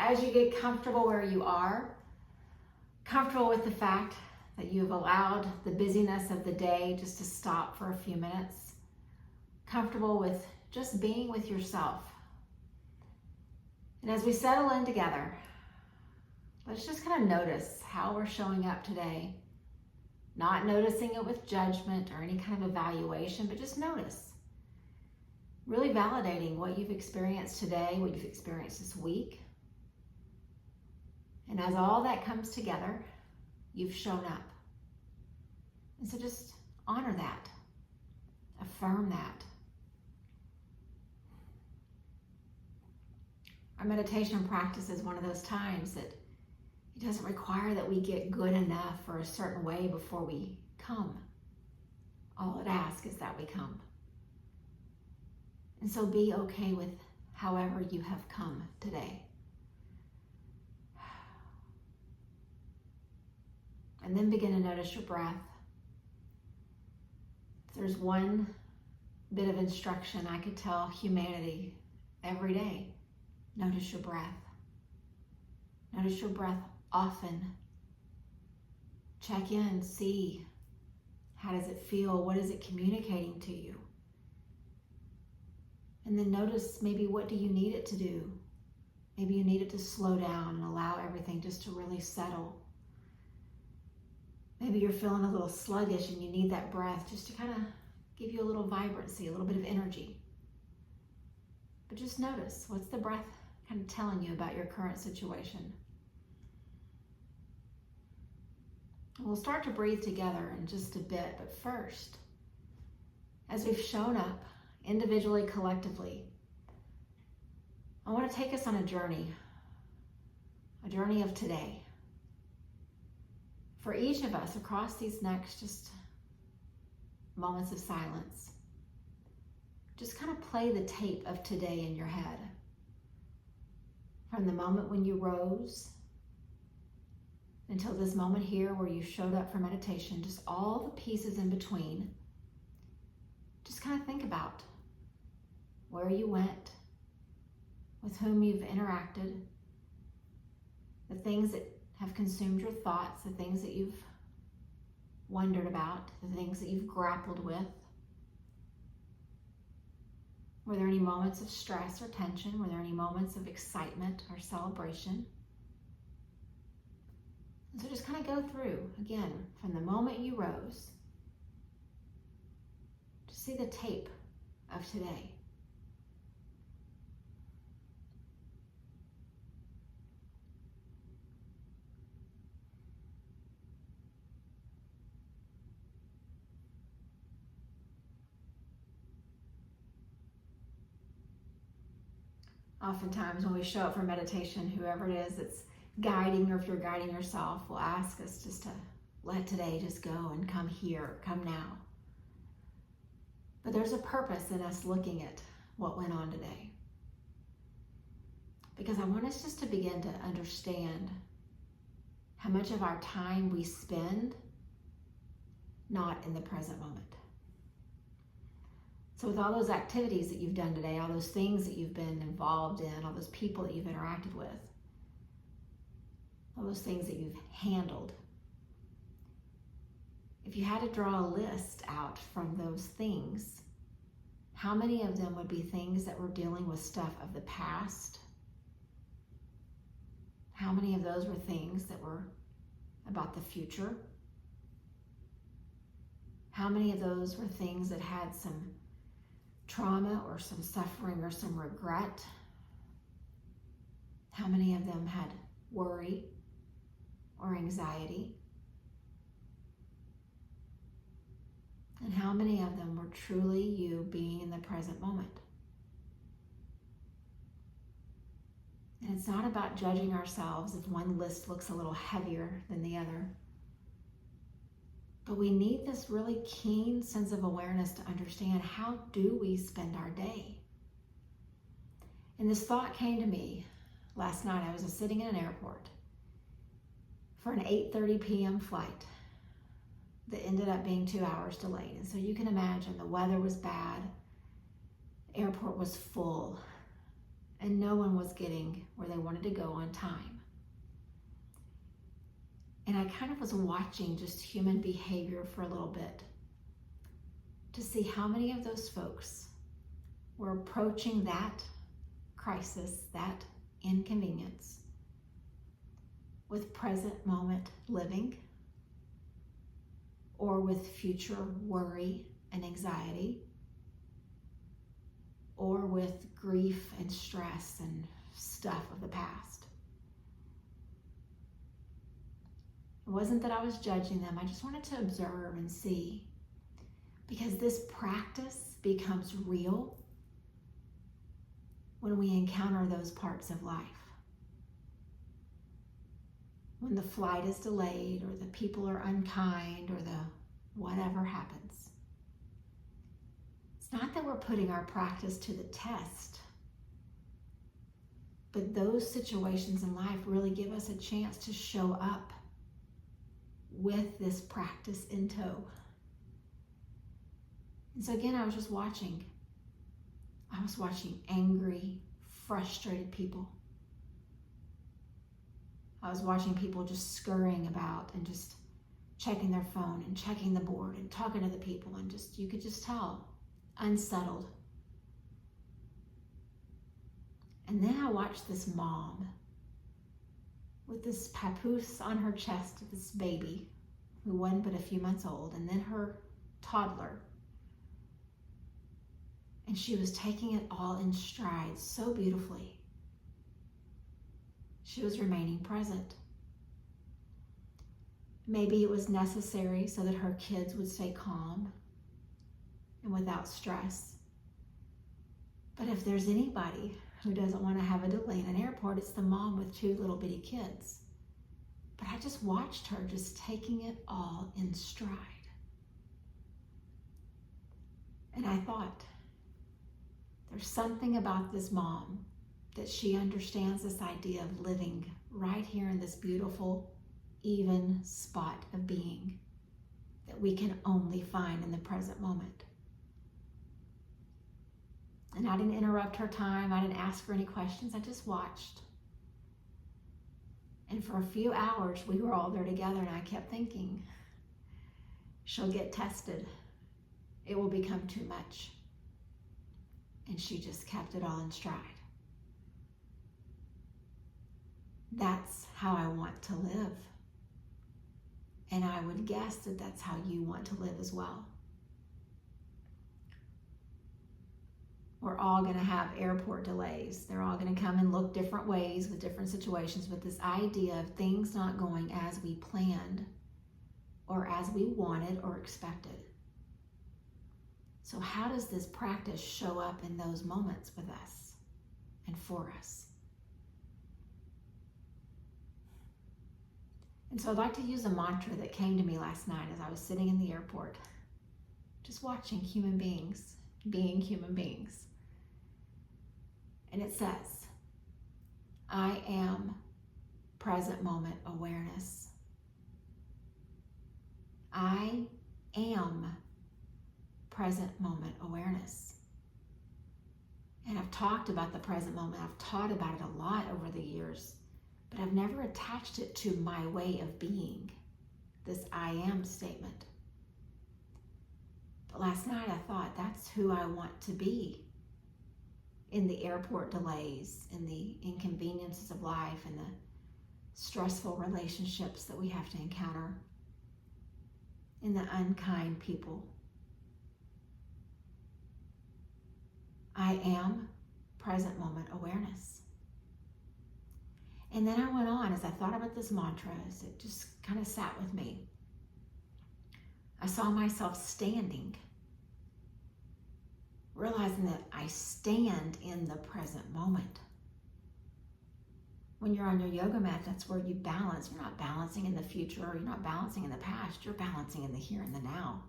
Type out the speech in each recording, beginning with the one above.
as you get comfortable where you are, comfortable with the fact that you've allowed the busyness of the day just to stop for a few minutes, comfortable with just being with yourself. And as we settle in together, let's just kind of notice how we're showing up today. Not noticing it with judgment or any kind of evaluation, but just notice. Really validating what you've experienced today, what you've experienced this week. And as all that comes together, you've shown up. And so just honor that. Affirm that. Our meditation practice is one of those times that it doesn't require that we get good enough or a certain way before we come. All it asks is that we come. And so be okay with however you have come today. And then begin to notice your breath. If there's one bit of instruction I could tell humanity every day, notice your breath. Notice your breath often. Check in, see, how does it feel? What is it communicating to you? And then notice maybe what do you need it to do? Maybe you need it to slow down and allow everything just to really settle. Maybe you're feeling a little sluggish and you need that breath just to kind of give you a little vibrancy, a little bit of energy. But just notice, what's the breath kind of telling you about your current situation? We'll start to breathe together in just a bit, but first, as we've shown up individually, collectively, I want to take us on a journey of today. For each of us across these next just moments of silence, just kind of play the tape of today in your head. From the moment when you rose until this moment here where you showed up for meditation, just all the pieces in between. Just kind of think about where you went, with whom you've interacted, the things that have consumed your thoughts, the things that you've wondered about, the things that you've grappled with. Were there any moments of stress or tension? Were there any moments of excitement or celebration? And so just kind of go through, again, from the moment you rose, to see the tape of today. Oftentimes when we show up for meditation, whoever it is that's guiding, or if you're guiding yourself, will ask us just to let today just go and come here, come now. But there's a purpose in us looking at what went on today. Because I want us just to begin to understand how much of our time we spend not in the present moment. So with all those activities that you've done today, all those things that you've been involved in, all those people that you've interacted with, all those things that you've handled, if you had to draw a list out from those things, how many of them would be things that were dealing with stuff of the past? How many of those were things that were about the future? How many of those were things that had some trauma or some suffering or some regret? How many of them had worry or anxiety? And how many of them were truly you being in the present moment? And it's not about judging ourselves if one list looks a little heavier than the other. But we need this really keen sense of awareness to understand, how do we spend our day? And this thought came to me last night. I was sitting in an airport for an 8:30 p.m. flight that ended up being 2 hours delayed. And so you can imagine the weather was bad. The airport was full. and no one was getting where they wanted to go on time. And I kind of was watching just human behavior for a little bit to see how many of those folks were approaching that crisis, that inconvenience, with present moment living, or with future worry and anxiety, or with grief and stress and stuff of the past. It wasn't that I was judging them. I just wanted to observe and see, because this practice becomes real when we encounter those parts of life. When the flight is delayed, or the people are unkind, or the whatever happens. It's not that we're putting our practice to the test, but those situations in life really give us a chance to show up with this practice in tow. And so again, I was just watching. I was watching angry, frustrated people. I was watching people just scurrying about and just checking their phone and checking the board and talking to the people, and just, you could just tell, unsettled. And then I watched this mom with this papoose on her chest, this baby who wasn't but a few months old, and then her toddler. And she was taking it all in stride so beautifully. She was remaining present. Maybe it was necessary so that her kids would stay calm and without stress. But if there's anybody who doesn't want to have a delay in an airport, it's the mom with two little bitty kids. But I just watched her just taking it all in stride. And I thought, there's something about this mom that she understands this idea of living right here in this beautiful, even spot of being that we can only find in the present moment. And I didn't interrupt her time. I didn't ask her any questions. I just watched. And for a few hours, we were all there together, and I kept thinking, she'll get tested. It will become too much. And she just kept it all in stride. That's how I want to live. And I would guess that that's how you want to live as well. We're all going to have airport delays. They're all going to come and look different ways with different situations, but this idea of things not going as we planned or as we wanted or expected. So how does this practice show up in those moments with us and for us? And so I'd like to use a mantra that came to me last night as I was sitting in the airport, just watching human beings being human beings. And it says, I am present moment awareness. I am present moment awareness. And I've talked about the present moment. I've taught about it a lot over the years, but I've never attached it to my way of being, this I am statement. But last night I thought, that's who I want to be in the airport delays, in the inconveniences of life, and the stressful relationships that we have to encounter, in the unkind people. I am present moment awareness. And then I went on, as I thought about this mantra, as it just kind of sat with me. I saw myself standing, realizing that I stand in the present moment. When you're on your yoga mat, that's where you balance. You're not balancing in the future, or you're not balancing in the past. You're balancing in the here and the now.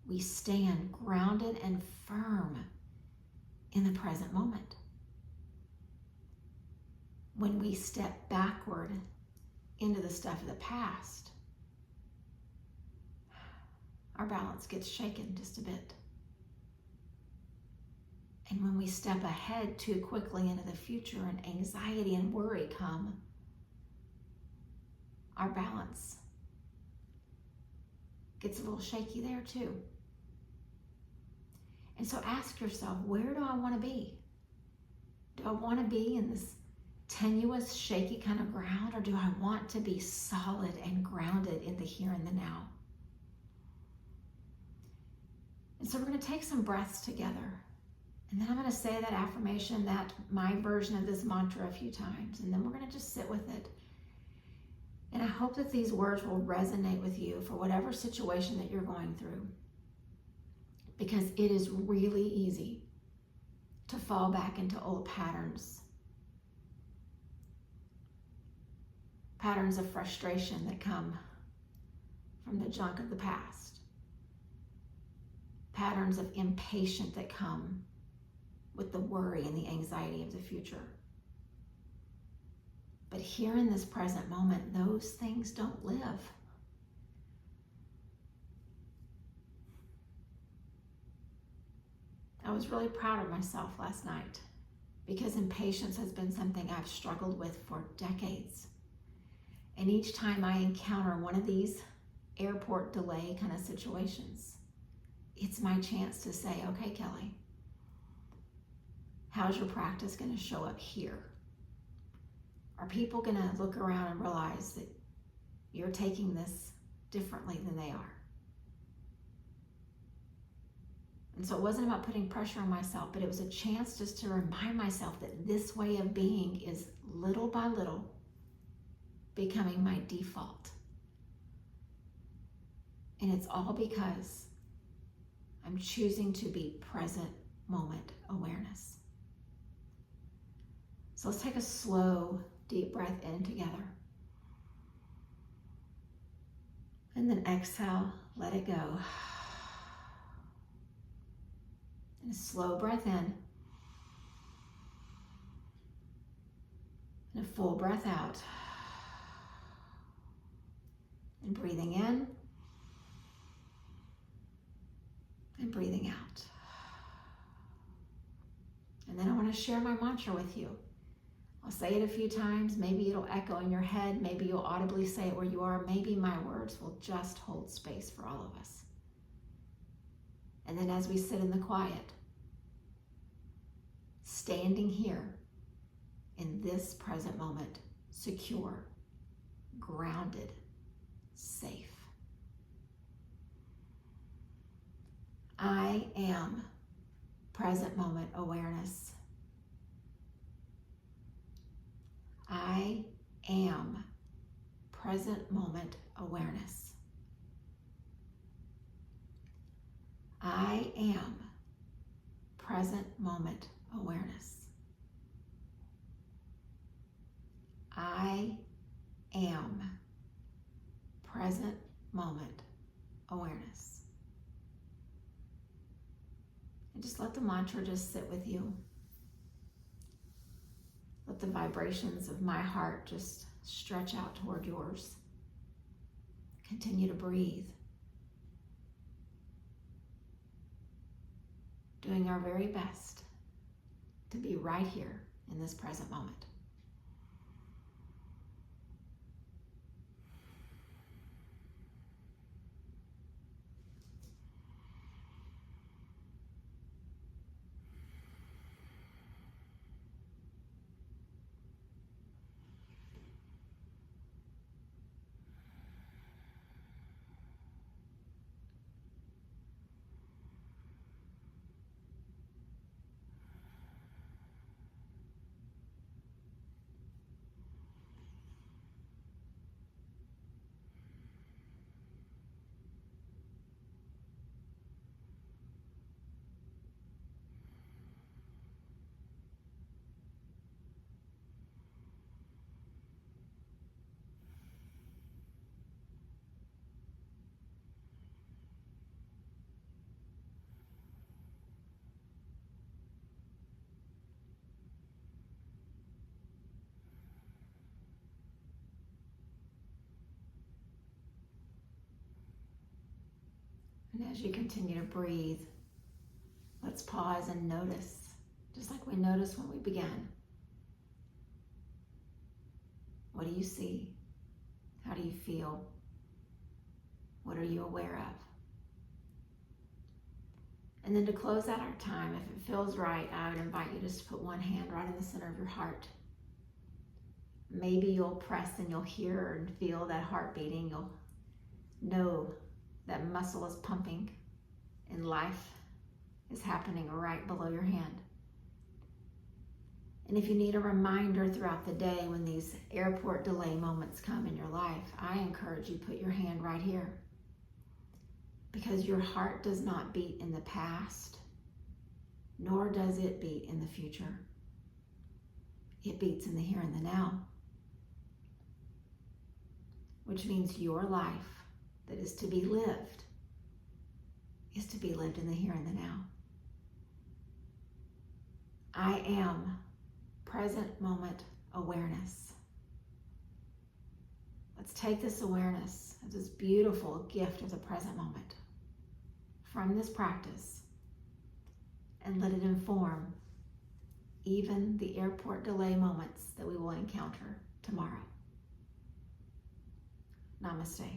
We stand grounded and firm in the present moment. When we step backward into the stuff of the past, our balance gets shaken just a bit. And when we step ahead too quickly into the future and anxiety and worry come, our balance gets a little shaky there too. And so ask yourself, where do I want to be? Do I want to be in this tenuous, shaky kind of ground, or do I want to be solid and grounded in the here and the now? And so we're going to take some breaths together. And then I'm going to say that affirmation, that my version of this mantra a few times. And then we're going to just sit with it. And I hope that these words will resonate with you for whatever situation that you're going through. Because it is really easy to fall back into old patterns. Patterns of frustration that come from the junk of the past. Patterns of impatience that come with the worry and the anxiety of the future. But here in this present moment, those things don't live. I was really proud of myself last night because impatience has been something I've struggled with for decades. And each time I encounter one of these airport delay kind of situations, it's my chance to say, okay, Kelly, how's your practice going to show up here? Are people going to look around and realize that you're taking this differently than they are? And so it wasn't about putting pressure on myself, but it was a chance just to remind myself that this way of being is little by little becoming my default. And it's all because I'm choosing to be present moment awareness. So let's take a slow, deep breath in together. And then exhale, let it go. And a slow breath in. And a full breath out. And breathing in. And breathing out. And then I want to share my mantra with you. I'll say it a few times. Maybe it'll echo in your head. Maybe you'll audibly say it where you are. Maybe my words will just hold space for all of us. And then as we sit in the quiet, standing here in this present moment, secure, grounded, safe. I am present moment awareness. I am present moment awareness. I am present moment awareness. I am present moment awareness. And just let the mantra just sit with you. Let the vibrations of my heart just stretch out toward yours. Continue to breathe. Doing our very best to be right here in this present moment. And as you continue to breathe, let's pause and notice just like we noticed when we began. What do you see? How do you feel? What are you aware of? And then to close out our time, if it feels right, I would invite you just to put one hand right in the center of your heart. Maybe you'll press and you'll hear and feel that heart beating. You'll know that muscle is pumping and life is happening right below your hand. And if you need a reminder throughout the day when these airport delay moments come in your life, I encourage you put your hand right here. Because your heart does not beat in the past, nor does it beat in the future. It beats in the here and the now. Which means your life that is to be lived is to be lived in the here and the now. I am present moment awareness. Let's take this awareness of this beautiful gift of the present moment from this practice and let it inform even the airport delay moments that we will encounter tomorrow. Namaste.